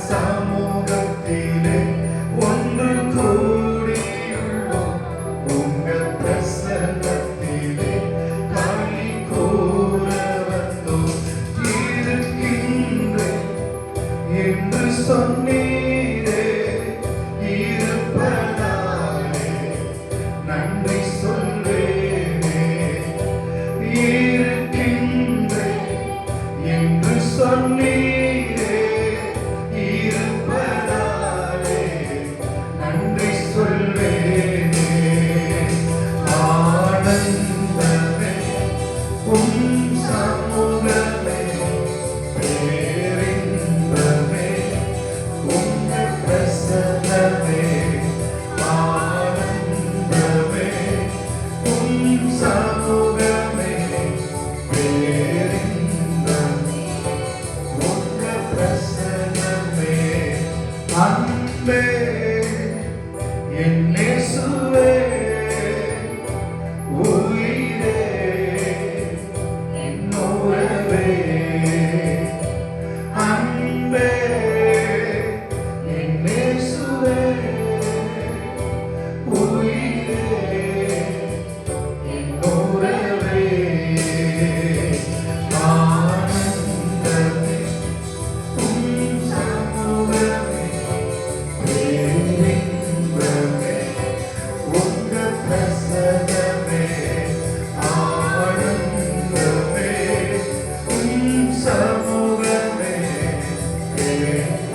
சமூகத்திலே ஒன்று கூடியுள்ளோம். உங்கள் பிரசன்னத்திலே களி கூற வந்தோம். இருக்கின்றேன் என்று சொன்னீரே, இருப்பதாலே நன்றி சொல்வேனே. இருக்கின்றேன் என்று சொன்னீரே, இருப்பதாலே நன்றி சொல்வேனே. ஆனந்தமே உம் சமூகமே, பேரின்பமே உங்கள் பிரசன்னமே. ஆனந்தமே உம் சமூகமே, பேரின்பமே உங்கள் பிரசன்னமே. அன்பே என் இயேசுவே, உயிரே என் உறவே. அன்பே என் இயேசுவே, உயிரே என் உறவே. ஆனந்தமே உம் சமூகமே, பேரின்பமே உங்கள் பிரசன்னமே. ஆனந்தமே உம் சமூகமே, பேரின்பமே